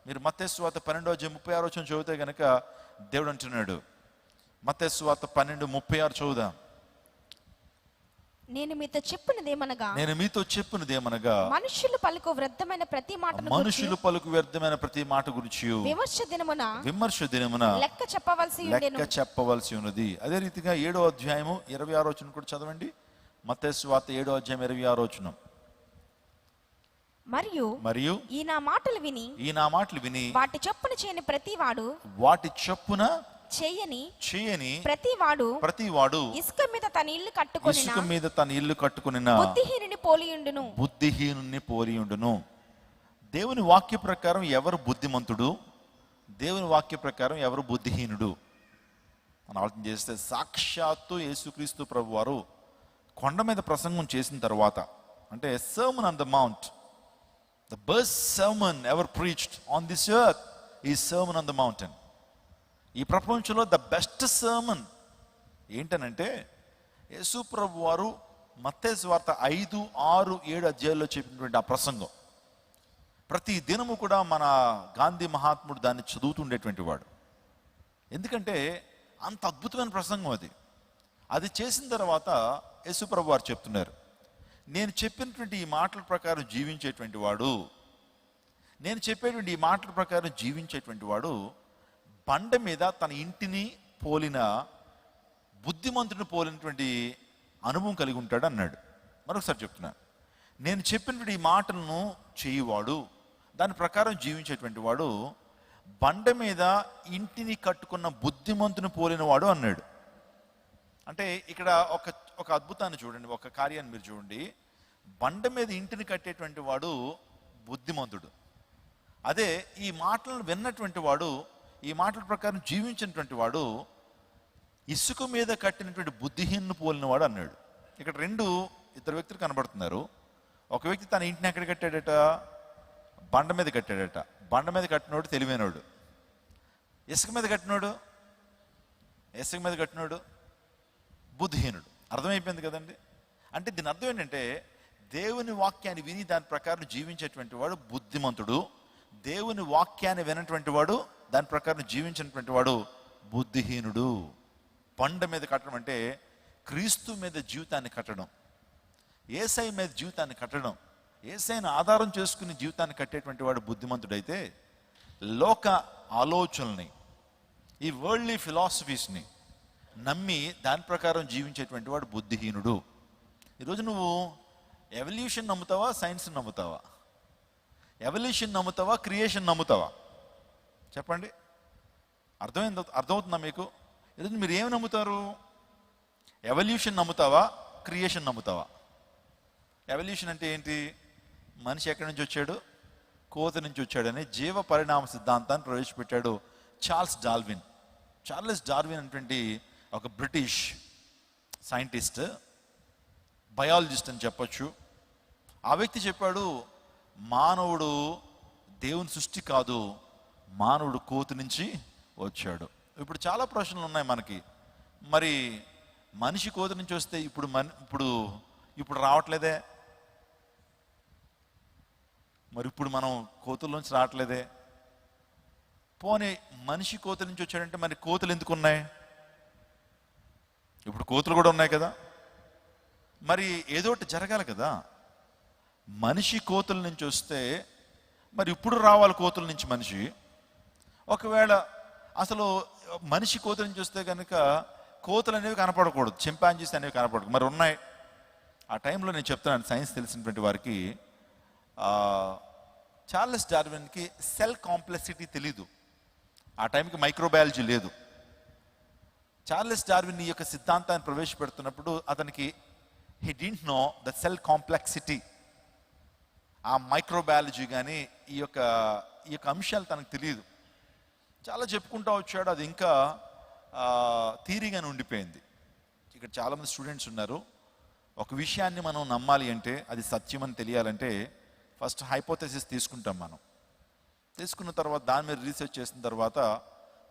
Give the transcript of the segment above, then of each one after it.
మీరు మత్తయి సువార్త 12:36 చదివితే కనుక దేవుడు అంటున్నాడు, మత్తయి సువార్త 12:36 చదువుదాం. నేను మీతో చెప్పినదేమనగా మనుషులు పలుకు వ్యర్థమైన ప్రతి మాట గురించి విమర్శ దినమున లెక్క చెప్పవలసి ఉన్నది. అదే రీతిగా 7వ అధ్యాయము 26వ వచనం కూడా చదవండి. మత్తయి సువార్త 7వ అధ్యాయం 26వ వచనం. మరియు ఈ నా మాటలు విని వాటి చొప్పున చేయని ప్రతివాడు ఇసుక మీద తన ఇల్లు కట్టుకొనిన బుద్ధిహీనుని పోలియుండును. దేవుని వాక్య ప్రకారం ఎవరు బుద్ధిమంతుడు, దేవుని వాక్య ప్రకారం ఎవరు బుద్ధిహీనుడు అని ఆలోచన చేస్తే, సాక్షాత్తు యేసుక్రీస్తు ప్రభువారు కొండ మీద ప్రసంగం చేసిన తర్వాత, అంటే sermon on the mount, the best sermon ever preached on this earth is sermon on the mountain. ఈ ప్రపంచంలో ద బెస్ట్ సర్మన్ ఏంటనంటే యేసు ప్రభు వారు మత్తయి సువార్త 5, 6, 7 అధ్యాయాల్లో చెప్పినటువంటి ఆ ప్రసంగం. ప్రతి దినము కూడా మన గాంధీ మహాత్ముడు దాన్ని చదువుతుండేటువంటి వాడు. ఎందుకంటే అంత అద్భుతమైన ప్రసంగం అది చేసిన తర్వాత యేసు ప్రభు వారు చెప్తున్నారు, నేను చెప్పినటువంటి ఈ మాటల ప్రకారం జీవించేటువంటి వాడు బండ మీద తన ఇంటిని పోలిన బుద్ధిమంతుని పోలినటువంటి అనుభవం కలిగి ఉంటాడు అన్నాడు. మరొకసారి చెప్తున్నా, నేను చెప్పినటువంటి ఈ మాటలను చేయువాడు, దాని ప్రకారం జీవించేటువంటి వాడు బండ మీద ఇంటిని కట్టుకున్న బుద్ధిమంతుని పోలిన వాడు అన్నాడు. అంటే ఇక్కడ ఒక అద్భుతాన్ని చూడండి, ఒక కార్యాన్ని మీరు చూడండి. బండ మీద ఇంటిని కట్టేటువంటి వాడు బుద్ధిమంతుడు. అదే ఈ మాటలను విన్నటువంటి వాడు, ఈ మాటల ప్రకారం జీవించినటువంటి వాడు ఇసుక మీద కట్టినటువంటి బుద్ధిహీనుని పోలిన వాడు అన్నాడు. ఇక్కడ ఇద్దరు వ్యక్తులు కనబడుతున్నారు. ఒక వ్యక్తి తన ఇంటిని ఎక్కడ కట్టాడట? బండ మీద కట్టాడట. బండ మీద కట్టినోడు తెలివైనోడు. ఇసుక మీద కట్టినోడు బుద్ధిహీనుడు. అర్థమైపోయింది కదండి. అంటే దీని అర్థం ఏంటంటే, దేవుని వాక్యాన్ని విని దాని ప్రకారం జీవించేటువంటి వాడు బుద్ధిమంతుడు, దేవుని వాక్యాన్ని వినటువంటి వాడు దాని ప్రకారం జీవించినటువంటి వాడు బుద్ధిహీనుడు. బండ మీద కట్టడం అంటే క్రీస్తు మీద జీవితాన్ని కట్టడం, యేసయ్య మీద జీవితాన్ని కట్టడం, యేసయ్యను ఆధారం చేసుకుని జీవితాన్ని కట్టేటువంటి వాడు బుద్ధిమంతుడైతే, లోక ఆలోచనల్ని, ఈ వరల్డ్లీ ఫిలాసఫీస్ని నమ్మి దాని ప్రకారం జీవించేటువంటి వాడు బుద్ధిహీనుడు. ఈరోజు నువ్వు ఎవల్యూషన్ నమ్ముతావా, సైన్స్ నమ్ముతావా? ఎవల్యూషన్ నమ్ముతావా, క్రియేషన్ నమ్ముతావా? చెప్పండి. అర్థమవుతుందా మీకు? ఈరోజు మీరు ఏమి నమ్ముతారు? ఎవల్యూషన్ నమ్ముతావా, క్రియేషన్ నమ్ముతావా? ఎవల్యూషన్ అంటే ఏంటి? మనిషి ఎక్కడి నుంచి వచ్చాడు? కోతి నుంచి వచ్చాడని జీవ పరిణామ సిద్ధాంతాన్ని ప్రవేశపెట్టాడు చార్లెస్ డార్విన్ అనేటువంటి ఒక బ్రిటిష్ సైంటిస్ట్, బయాలజిస్ట్ అని చెప్పొచ్చు. ఆ వ్యక్తి చెప్పాడు, మానవుడు దేవుని సృష్టి కాదు, మానవుడు కోతి నుంచి వచ్చాడు. ఇప్పుడు చాలా ప్రశ్నలు ఉన్నాయి మనకి. మరి మనిషి కోతి నుంచి వస్తే ఇప్పుడు రావట్లేదే? మరి ఇప్పుడు మనం కోతుల్లోంచి రావట్లేదే? పోనీ మనిషి కోతి నుంచి వచ్చాడంటే మరి కోతులు ఎందుకు ఉన్నాయి? ఇప్పుడు కోతులు కూడా ఉన్నాయి కదా. మరి ఏదో ఒకటి జరగాలి కదా. మనిషి కోతుల నుంచి వస్తే మరి ఇప్పుడు రావాలి కోతుల నుంచి మనిషి. ఒకవేళ అసలు మనిషి కోతుల నుంచి వస్తే కనుక కోతులు అనేవి కనపడకూడదు, చింపాంజీస్ అనేవి కనపడకూడదు. మరి ఉన్నాయి. ఆ టైంలో నేను చెప్తున్నాను, సైన్స్ తెలిసినటువంటి వారికి, చార్లెస్ డార్విన్కి సెల్ కాంప్లెక్సిటీ తెలీదు. ఆ టైంకి మైక్రోబయాలజీ లేదు. చార్లెస్ డార్విన్ ఈ యొక్క సిద్ధాంతాన్ని ప్రవేశపెడుతున్నప్పుడు అతనికి he didn't know the cell complexity. ఆ మైక్రోబయాలజీ కానీ ఈ యొక్క అంశాలు తనకు తెలియదు. చాలా చెప్పుకుంటూ వచ్చాడు, అది ఇంకా థియరీగానే ఉండిపోయింది. ఇక్కడ చాలామంది స్టూడెంట్స్ ఉన్నారు. ఒక విషయాన్ని మనం నమ్మాలి అంటే, అది సత్యమని తెలియాలంటే ఫస్ట్ హైపోథెసిస్ తీసుకుంటాం. తీసుకున్న తర్వాత దాని మీద రీసెర్చ్ చేసిన తర్వాత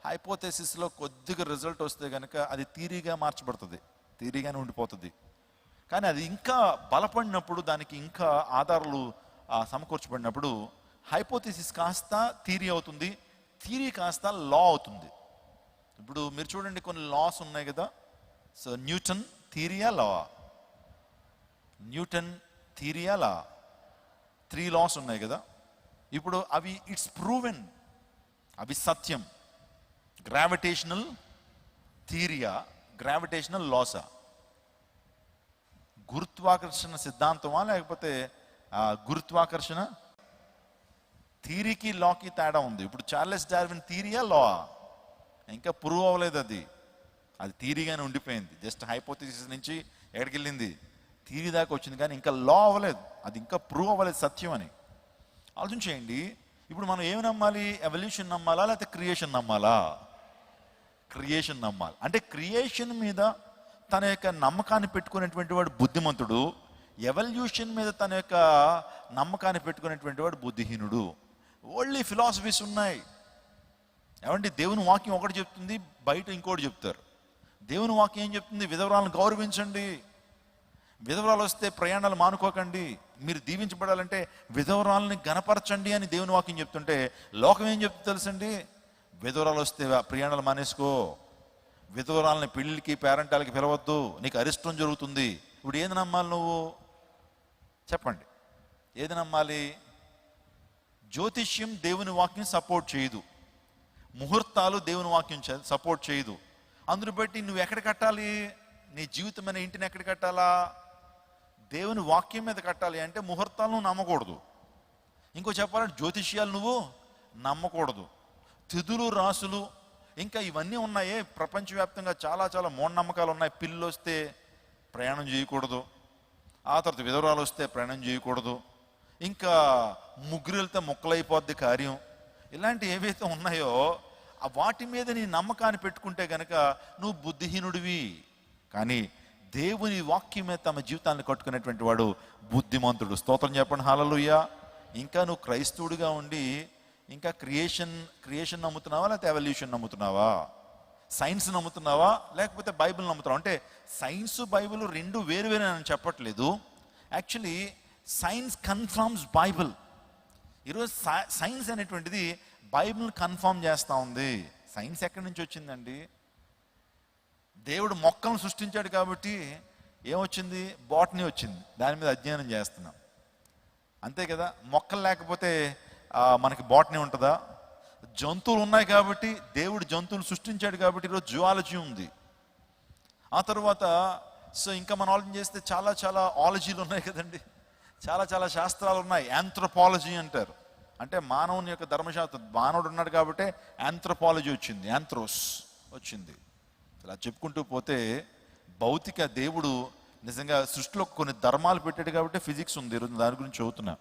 హైపోథెసిస్లో కొద్దిగా రిజల్ట్ వస్తే కనుక అది థియరీగా మార్చబడుతుంది, థియరీగానే ఉండిపోతుంది. కానీ అది ఇంకా బలపడినప్పుడు, దానికి ఇంకా ఆధారాలు సమకూర్చబడినప్పుడు హైపోథిసిస్ కాస్త థియరీ అవుతుంది, థియరీ కాస్త లా అవుతుంది. ఇప్పుడు మీరు చూడండి, కొన్ని లాస్ ఉన్నాయి కదా. సో న్యూటన్ థియరీయా లా? న్యూటన్ థియరీయా లా? 3 లాస్ ఉన్నాయి కదా. ఇప్పుడు అవి ఇట్స్ ప్రూవెన్, అవి సత్యం. గ్రావిటేషనల్ థియరీయా, గ్రావిటేషనల్ లాసా? గురుత్వాకర్షణ సిద్ధాంతమా, లేకపోతే గురుత్వాకర్షణ? థియరీకి లాకి తేడా ఉంది. ఇప్పుడు చార్లెస్ డార్విన్ థియరీయా లా? ఇంకా ప్రూవ్ అవ్వలేదు. అది థియరీగానే ఉండిపోయింది. జస్ట్ హైపోథిసిస్ నుంచి ఎక్కడికి వెళ్ళింది, థియరీ దాకా వచ్చింది, కానీ ఇంకా లా అవ్వలేదు. అది ఇంకా ప్రూవ్ అవ్వలేదు సత్యం అని. ఆలోచించేయండి. ఇప్పుడు మనం ఏమి నమ్మాలి? ఎవల్యూషన్ నమ్మాలా, లేకపోతే క్రియేషన్ నమ్మాలా? క్రియేషన్ నమ్మాలి. అంటే క్రియేషన్ మీద తన యొక్క నమ్మకాన్ని పెట్టుకునేటువంటి వాడు బుద్ధిమంతుడు, ఎవల్యూషన్ మీద తన యొక్క నమ్మకాన్ని పెట్టుకునేటువంటి వాడు బుద్ధిహీనుడు. ఓన్లీ ఫిలాసఫీస్ ఉన్నాయి. ఏమంటే దేవుని వాక్యం ఒకటి చెప్తుంది, బయట ఇంకోటి చెప్తారు. దేవుని వాక్యం ఏం చెప్తుంది? విధవరాలను గౌరవించండి, విధవరాలు వస్తే ప్రయాణాలు మానుకోకండి, మీరు దీవించబడాలంటే విధవరాలని గణపరచండి అని దేవుని వాక్యం చెప్తుంటే, లోకం ఏం చెప్తుంది తెలుసండి? విధవరాలు వస్తే ప్రయాణాలు మానేసుకో, విధవరాలని పెళ్ళికి పేరెంటాలకి పిలవద్దు, నీకు అరిష్టం జరుగుతుంది. ఇప్పుడు ఏది నమ్మాలి నువ్వు? చెప్పండి, ఏది నమ్మాలి? జ్యోతిష్యం దేవుని వాక్యం సపోర్ట్ చేయదు, ముహూర్తాలు దేవుని వాక్యం సపోర్ట్ చేయదు. అందును బట్టి నువ్వు ఎక్కడ కట్టాలి? నీ జీవితమైన ఇంటిని ఎక్కడ కట్టాలా? దేవుని వాక్యం మీద కట్టాలి. అంటే ముహూర్తాలు నువ్వు నమ్మకూడదు. ఇంకో చెప్పాలంటే జ్యోతిష్యాలు నువ్వు నమ్మకూడదు. తిథులు, రాసులు, ఇంకా ఇవన్నీ ఉన్నాయే ప్రపంచవ్యాప్తంగా చాలా చాలా మూఢనమ్మకాలు ఉన్నాయి. పిల్లు వస్తే ప్రయాణం చేయకూడదు, ఆ తర్వాత విధవరాలు వస్తే ప్రయాణం చేయకూడదు, ఇంకా ముగ్గురు వెళ్తే మొక్కలైపోద్ది కార్యం, ఇలాంటి ఏవైతే ఉన్నాయో వాటి మీద నీ నమ్మకాన్ని పెట్టుకుంటే గనక నువ్వు బుద్ధిహీనుడివి. కానీ దేవుని వాక్యం మీద తమ జీవితాన్ని కట్టుకునేటువంటి వాడు బుద్ధిమంతుడు. స్తోత్రం చెప్పండి, హల్లెలూయా. ఇంకా నువ్వు క్రైస్తవుడిగా ఉండి ఇంకా క్రియేషన్ నమ్ముతున్నావా, లేకపోతే ఎవల్యూషన్ నమ్ముతున్నావా? సైన్స్ నమ్ముతున్నావా, లేకపోతే బైబిల్ నమ్ముతున్నావా? అంటే సైన్స్ బైబిల్ రెండు వేరు వేరే అని చెప్పట్లేదు. Actually science confirms Bible. ఈరోజు సైన్స్ అనేటువంటిది బైబిల్ని కన్ఫర్మ్ చేస్తూ ఉంది. సైన్స్ ఎక్కడి నుంచి వచ్చిందండి? దేవుడు మొక్కలను సృష్టించాడు కాబట్టి ఏమొచ్చింది? బాటనీ వచ్చింది. దాని మీద అధ్యయనం చేస్తున్నాం, అంతే కదా. మొక్కలు లేకపోతే మనకి బాటనీ ఉంటుందా? జంతువులు ఉన్నాయి కాబట్టి దేవుడు జంతువులు సృష్టించాడు కాబట్టి ఈరోజు జువాలజీ ఉంది. ఆ తర్వాత ఇంకా మనం ఆలోచన చేస్తే చాలా చాలా ఆలజీలు ఉన్నాయి కదండి, చాలా చాలా శాస్త్రాలు ఉన్నాయి. యాంథ్రోపాలజీ అంటారు, అంటే మానవుని యొక్క ధర్మశాస్త్రం. మానవుడు ఉన్నాడు కాబట్టి యాంథ్రోపాలజీ వచ్చింది, యాంథ్రోస్ వచ్చింది. ఇలా చెప్పుకుంటూ పోతే భౌతిక దేవుడు నిజంగా సృష్టిలో కొన్ని ధర్మాలు పెట్టాడు కాబట్టి ఫిజిక్స్ ఉంది. ఈరోజు దాని గురించి చదువుతున్నా.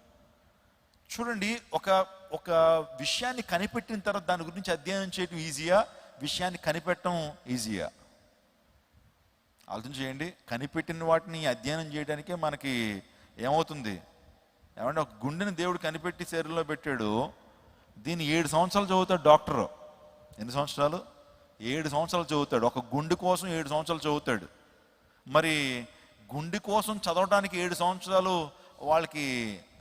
చూడండి, ఒక విషయాన్ని కనిపెట్టిన తర్వాత దాని గురించి అధ్యయనం చేయడం ఈజీయా, విషయాన్ని కనిపెట్టడం ఈజీయా? ఆలోచన చేయండి. కనిపెట్టిన వాటిని అధ్యయనం చేయడానికే మనకి ఏమవుతుంది? ఏమంటే ఒక గుండెని దేవుడు కనిపెట్టి శరీరంలో పెట్టాడు, దీన్ని 7 సంవత్సరాలు చదువుతాడు డాక్టర్. ఎన్ని సంవత్సరాలు? 7 సంవత్సరాలు చదువుతాడు. ఒక గుండె కోసం 7 సంవత్సరాలు చదువుతాడు. మరి గుండె కోసం చదవడానికి 7 సంవత్సరాలు వాళ్ళకి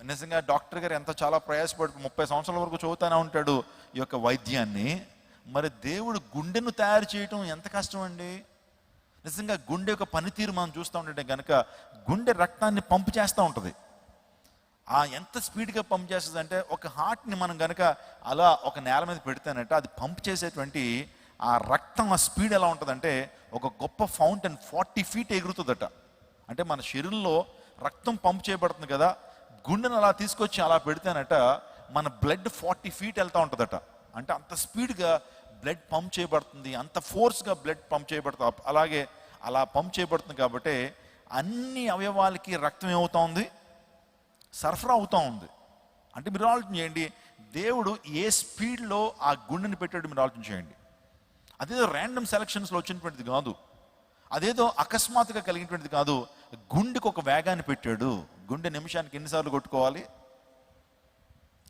నిజంగా డాక్టర్ గారు ఎంత చాలా ప్రయాసపడి 30 సంవత్సరాల వరకు చదువుతానే ఉంటాడు ఈ యొక్క వైద్యాన్ని. మరి దేవుడు గుండెను తయారు చేయటం ఎంత కష్టం అండి. నిజంగా గుండె యొక్క పనితీరు మనం చూస్తూ ఉంటే కనుక గుండె రక్తాన్ని పంపు చేస్తూ ఉంటుంది. ఎంత స్పీడ్గా పంప్ చేస్తుంది అంటే, ఒక హార్ట్ని మనం కనుక అలా ఒక నేల మీద పెడితేనంటే అది పంప్ చేసేటువంటి ఆ రక్తం ఆ స్పీడ్ ఎలా ఉంటుందంటే ఒక గొప్ప ఫౌంటైన్ 40 feet ఎగురుతుందట. అంటే మన శరీరంలో రక్తం పంప్ చేయబడుతుంది కదా, గుండెను అలా తీసుకొచ్చి అలా పెడితేనట మన బ్లడ్ 40 feet వెళ్తూ ఉంటుందట. అంటే అంత స్పీడ్గా బ్లడ్ పంప్ చేయబడుతుంది, అంత ఫోర్స్గా బ్లడ్ పంప్ చేయబడుతుంది. అలాగే అలా పంప్ చేయబడుతుంది కాబట్టి అన్ని అవయవాలకి రక్తం ఏమవుతా ఉంది? సరఫరా అవుతూ ఉంది. అంటే మీరు ఆలోచన చేయండి, దేవుడు ఏ స్పీడ్లో ఆ గుండెని పెట్టాడు మీరు ఆలోచన చేయండి. అదేదో ర్యాండమ్ సెలక్షన్స్లో వచ్చినటువంటిది కాదు, అదేదో అకస్మాత్తుగా కలిగినటువంటిది కాదు. గుండెకు ఒక వేగాన్ని పెట్టాడు. గుండె నిమిషానికి ఎన్నిసార్లు కొట్టుకోవాలి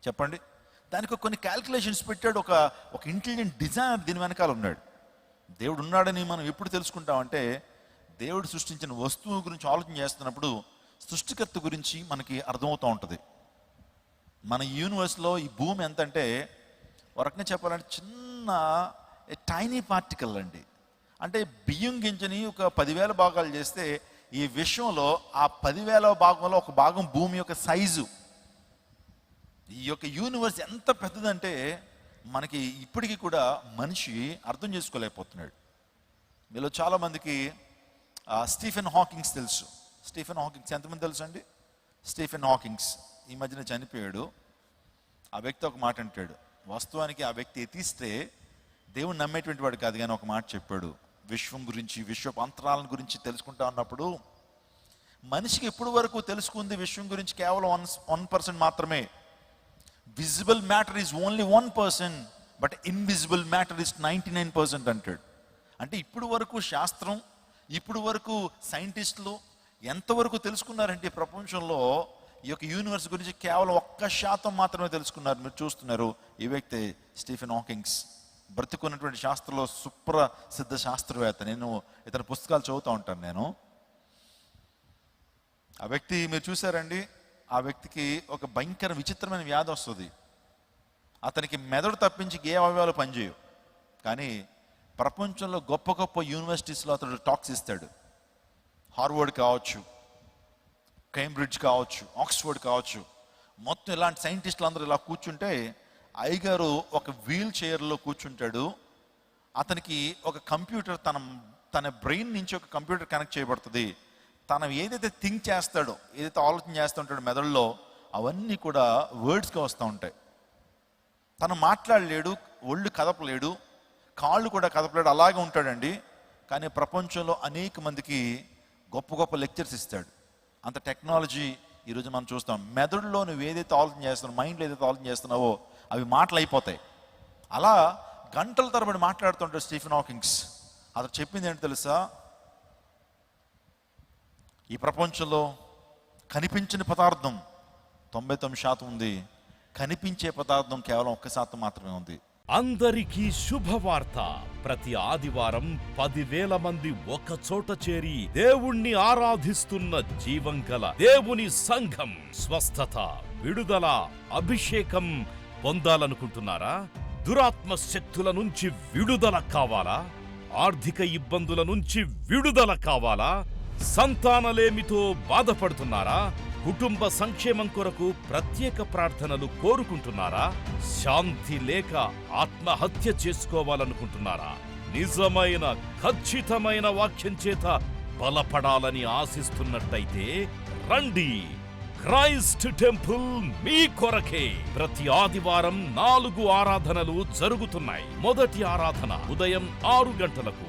చెప్పండి? దానికి కొన్ని క్యాల్కులేషన్స్ పెట్టాడు. ఒక ఇంటెలిజెంట్ డిజైనర్ దీని వెనకాల ఉన్నాడు. దేవుడు ఉన్నాడని మనం ఎప్పుడు తెలుసుకుంటామంటే, దేవుడు సృష్టించిన వస్తువు గురించి ఆలోచన చేస్తున్నప్పుడు సృష్టికర్త గురించి మనకి అర్థమవుతూ ఉంటుంది. మన యూనివర్స్లో ఈ భూమి ఎంత అంటే వరకునే చెప్పాలంటే చిన్న టైనీ పార్టికల్ అండి. అంటే బియ్యం గింజని ఒక 10,000 భాగాలు చేస్తే ఈ విశ్వంలో ఆ 10,000 భాగంలో ఒక భాగం భూమి యొక్క సైజు. ఈ యొక్క యూనివర్స్ ఎంత పెద్దదంటే మనకి ఇప్పటికీ కూడా మనిషి అర్థం చేసుకోలేకపోతున్నాడు. మీలో చాలామందికి స్టీఫెన్ హాకింగ్స్ తెలుసు. స్టీఫెన్ హాకింగ్స్ ఎంతమంది తెలుసు అండి? స్టీఫెన్ హాకింగ్స్ ఈ మధ్యన చనిపోయాడు. ఆ వ్యక్తి ఒక మాట అంటాడు. వాస్తవానికి ఆ వ్యక్తి ఎత్తిస్తే దేవుడు నమ్మేటువంటి వాడు కాదు, కానీ ఒక మాట చెప్పాడు. విశ్వం గురించి, విశ్వపు అంతరాల గురించి తెలుసుకుంటా ఉన్నప్పుడు మనిషికి ఎప్పుడు వరకు తెలుసుకుంది విశ్వం గురించి కేవలం 1% మాత్రమే. Visible matter is only 1%, but invisible matter is 99% అంటాడు. అంటే ఇప్పుడు వరకు శాస్త్రం, ఇప్పుడు వరకు సైంటిస్టులు ఎంతవరకు తెలుసుకున్నారంటే ప్రపంచంలో ఈ యొక్క యూనివర్స్ గురించి కేవలం 1% మాత్రమే తెలుసుకున్నారు. మీరు చూస్తున్నారు ఈ వ్యక్తి స్టీఫెన్ హాకింగ్స్, బ్రతుకున్నటువంటి శాస్త్రంలో సుప్రసిద్ధ శాస్త్రవేత్త. నేను ఇతని పుస్తకాలు చదువుతూ ఉంటాను నేను. ఆ వ్యక్తి మీరు చూసారండి, ఆ వ్యక్తికి ఒక భయంకర విచిత్రమైన వ్యాధి వస్తుంది. అతనికి మెదడు తప్పించి ఏ అవయవాలు పనిచేయవు. కానీ ప్రపంచంలో గొప్ప గొప్ప యూనివర్సిటీస్లో అతడు టాక్స్ ఇస్తాడు. హార్వర్డ్ కావచ్చు, కేంబ్రిడ్జ్ కావచ్చు, ఆక్స్ఫర్డ్ కావచ్చు. మొత్తం ఇలాంటి సైంటిస్టులు అందరూ ఇలా కూర్చుంటే అయ్యగారు ఒక వీల్ చైర్లో కూర్చుంటాడు. అతనికి ఒక కంప్యూటర్ తన బ్రెయిన్ నుంచి ఒక కంప్యూటర్ కనెక్ట్ చేయబడుతుంది. తను ఏదైతే థింక్ చేస్తాడో, ఏదైతే ఆలోచన చేస్తూ ఉంటాడో మెదడులో, అవన్నీ కూడా వర్డ్స్గా వస్తూ ఉంటాయి. తను మాట్లాడలేడు, ఒళ్ళు కదపలేడు, కాళ్ళు కూడా కదపలేడు, అలాగే ఉంటాడండి. కానీ ప్రపంచంలో అనేక మందికి గొప్ప గొప్ప లెక్చర్స్ ఇస్తాడు. అంత టెక్నాలజీ ఈరోజు మనం చూస్తాం. మెదడులో నువ్వు ఏదైతే ఆలోచన చేస్తున్నావు, మైండ్లో ఏదైతే ఆలోచన చేస్తున్నావో అవి మాటలు అయిపోతాయి. అలా గంటల తరబడి మాట్లాడుతుంటాడు స్టీఫెన్ హాకింగ్స్. అతను చెప్పింది ఏంటి తెలుసా? ఈ ప్రపంచంలో కనిపించిన పదార్థం 99% ఉంది, కనిపించే పదార్థం కేవలం 1% మాత్రమే ఉంది. అందరికీ శుభవార్త. ప్రతి ఆదివారం 10,000 మంది ఒక చోట చేరి దేవుణ్ణి ఆరాధిస్తున్న జీవం గల దేవుని సంఘం. స్వస్థత, విడుదల, అభిషేకం పొందాలనుకుంటున్నారా? దురాత్మ శక్తుల నుంచి విడుదల కావాలా? ఆర్థిక ఇబ్బందుల నుంచి విడుదల కావాలా? సంతానలేమితో బాధపడుతున్నారా? కుటుంబ సంక్షేమం కొరకు ప్రత్యేక ప్రార్థనలు కోరుకుంటున్నారా? శాంతి లేక ఆత్మహత్య చేసుకోవాలనుకుంటున్నారా? నిజమైన ఖచ్చితమైన వాక్యం చేత బలపడాలని ఆశిస్తున్నట్టయితే రండి. క్రైస్ట్ టెంపుల్ మీ కొరకే. ప్రతి ఆదివారం 4 ఆరాధనలు జరుగుతున్నాయి. మొదటి ఆరాధన ఉదయం 6 గంటలకు,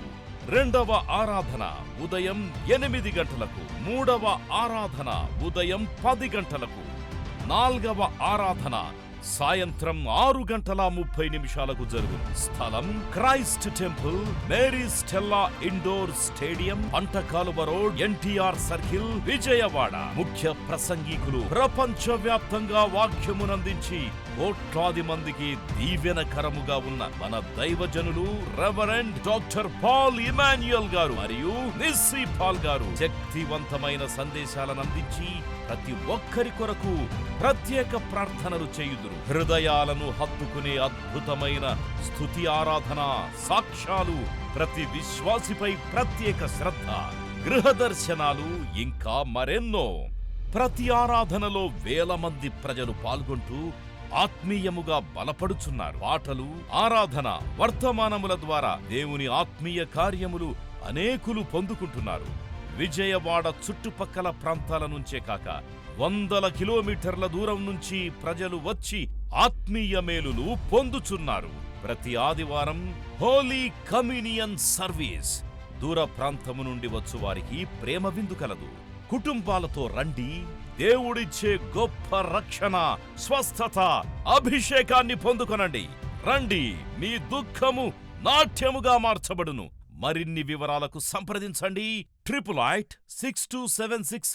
రెండవ ఆరాధన ఉదయం 8 గంటలకు, మూడవ ఆరాధన ఉదయం 10 గంటలకు, నాల్గవ ఆరాధన సాయంత్రం 6:30 జరుగును. స్థలం Christ temple, Mary Stella indoor stadium, Pantakaluva road, NTR circle, Vijayawada. ముఖ్య ప్రసంగికులు ప్రపంచ వ్యాప్తంగా వాక్యమునందించి కోట్లాది మందికి దీవెనకరముగా ఉన్న మన దైవజనులు రెవరెండ్ డాక్టర్ పాల్ ఇమాన్యుయల్ గారు మరియు నిస్సీ పాల్ గారు శక్తివంతమైన సందేశాలను అందించి ప్రతి ఒక్కరి కొరకు ప్రత్యేక ప్రార్థనలు చేయుదురు. హృదయాలను హత్తుకునే అద్భుతమైన స్తుతి ఆరాధన సాక్ష్యాలు, ప్రతి విశ్వాసిపై ప్రత్యేక శ్రద్ధ, గృహ దర్శనాలు, ఇంకా మరెన్నో. ప్రతి ఆరాధనలో 1000 మంది ప్రజలు పాల్గొంటూ ఆత్మీయముగా బలపడుచున్నారు. పాటలు, ఆరాధన, వర్తమానముల ద్వారా దేవుని ఆత్మీయ కార్యములు అనేకులు పొందుకుంటున్నారు. విజయవాడ చుట్టుపక్కల ప్రాంతాల నుంచే కాక 100 కిలోమీటర్ల దూరం నుంచి ప్రజలు వచ్చి ఆత్మీయ మేలులు పొందుచున్నారు. ప్రతి ఆదివారం హోలీ కమ్యూనియన్ సర్వీస్. దూర ప్రాంతము నుండి వచ్చు వారికి ప్రేమ విందు కలదు. కుటుంబాలతో రండి. దేవుడిచ్చే గొప్ప రక్షణ, స్వస్థత, అభిషేకాన్ని పొందుకొనండి. రండి, మీ దుఃఖము నాట్యముగా మార్చబడును. మరిన్ని వివరాలకు సంప్రదించండి 888-6276